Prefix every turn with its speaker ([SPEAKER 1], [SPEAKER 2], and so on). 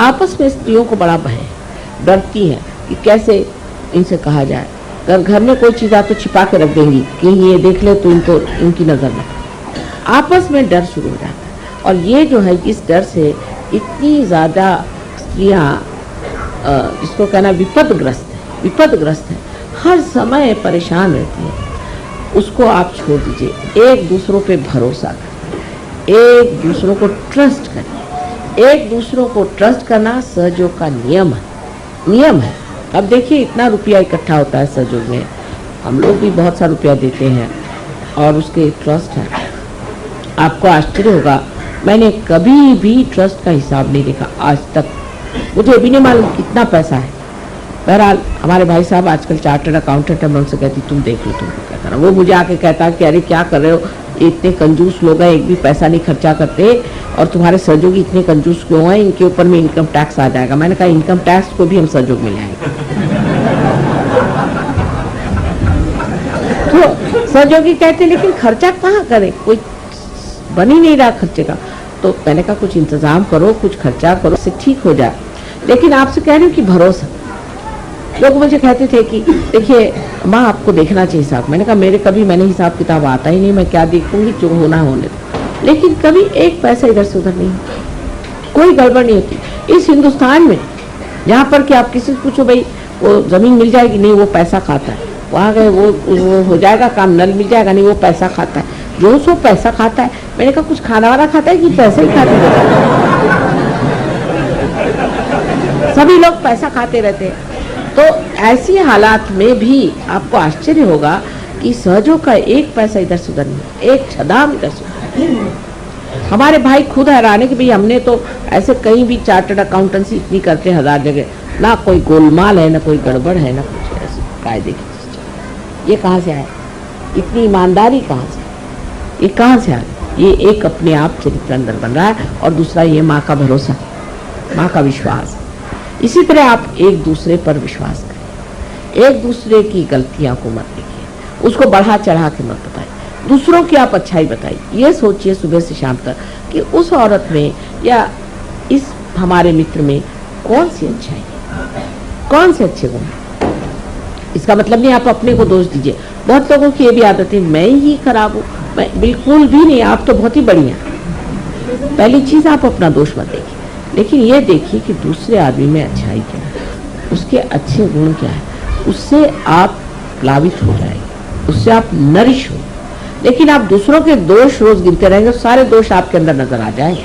[SPEAKER 1] आपस में स्त्रियों को बड़ा भय, डरती हैं कि कैसे इनसे कहा जाए। अगर घर में कोई चीज़ आप तो छिपा के रख देंगी कि ये देख ले तो इनको इनकी नज़र में, आपस में डर शुरू हो जाता है। और ये जो है इस डर से इतनी ज़्यादा स्त्रियाँ जिसको कहना विपदग्रस्त है, हर समय परेशान रहती है। उसको आप छोड़ दीजिए, एक दूसरों पे भरोसा करें, एक दूसरों को ट्रस्ट करें। एक दूसरों को ट्रस्ट करना सहयोग का नियम है। अब देखिए इतना रुपया इकट्ठा होता है सहयोग में, हम लोग भी बहुत सा रुपया देते हैं और उसके ट्रस्ट है। आपको आश्चर्य होगा, मैंने कभी भी ट्रस्ट का हिसाब नहीं देखा आज तक, मुझे भी नहीं मालूम कितना पैसा है। बहरहाल हमारे भाई साहब आजकल चार्टर्ड अकाउंटेंट है, मैं उनसे कहती तुम देख लो तुमको क्या करना। वो मुझे आके कहता कि अरे क्या कर रहे हो, इतने कंजूस लोग हैं, एक भी पैसा नहीं खर्चा करते और तुम्हारे सहयोगी इतने कंजूस क्यों हैं, इनके ऊपर में इनकम टैक्स आ जाएगा। मैंने कहा इनकम टैक्स को भी हम सहयोग में लाएंगे। तो सहयोगी कहते लेकिन खर्चा कहाँ करें, कोई बन ही नहीं रहा खर्चे का। तो मैंने कहा कुछ इंतजाम करो, कुछ खर्चा करो, इससे ठीक हो जाए। लेकिन आपसे कह रही हूँ कि भरोसा, लोग मुझे कहते थे कि देखिए माँ आपको देखना चाहिए हिसाब। मैंने कहा मैंने हिसाब किताब आता ही नहीं, मैं क्या देखूंगी, जो होना होने दो। लेकिन कभी एक पैसा इधर से उधर नहीं, कोई गड़बड़ नहीं होती इस हिंदुस्तान में। यहाँ पर कि आप किसी से पूछो भाई वो जमीन मिल जाएगी, नहीं वो पैसा खाता है, वहाँ गए वो हो जाएगा काम, नल मिल जाएगा, नहीं वो पैसा खाता है, जो सो पैसा खाता है। मैंने कहा कुछ खाना वाना खाता है कि पैसा ही खाते रहते हैं? सभी लोग पैसा खाते रहते हैं। तो ऐसी हालात में भी आपको आश्चर्य होगा कि सहयोग का एक पैसा इधर से उधर नहीं, एक छदाम इधर से उधर। हमारे भाई खुद हैरान है कि भाई हमने तो ऐसे कहीं भी चार्टर्ड अकाउंटेंसी इतनी करते हैं 1000 जगह, ना कोई गोलमाल है, ना कोई गड़बड़ है, ना कुछ ऐसे कायदे की चीज। ये कहाँ से आया, इतनी ईमानदारी कहाँ से, ये कहाँ से आ गई? ये एक अपने आप चरित्र अंदर बन रहा है और दूसरा ये माँ का भरोसा, माँ का विश्वास। इसी तरह आप एक दूसरे पर विश्वास करें, एक दूसरे की गलतियां को मत देखिए, उसको बढ़ा चढ़ा के मत बताइए, दूसरों की आप अच्छाई बताइए। ये सोचिए सुबह से शाम तक कि उस औरत में या इस हमारे मित्र में कौन सी अच्छाई है, कौन से अच्छे गुण है। इसका मतलब नहीं आप अपने को दोष दीजिए। बहुत लोगों की ये भी आदत है मैं ही खराब हूँ, मैं बिल्कुल भी नहीं, आप तो बहुत ही बढ़िया। पहली चीज आप अपना दोष मत देखिए, लेकिन ये देखिए कि दूसरे आदमी में अच्छाई क्या है, उसके अच्छे गुण क्या है, उससे आप प्लावित हो जाएंगे, उससे आप नरिश हो। लेकिन आप दूसरों के दोष रोज गिनते रहेंगे, सारे दोष आपके अंदर नजर आ जाएंगे।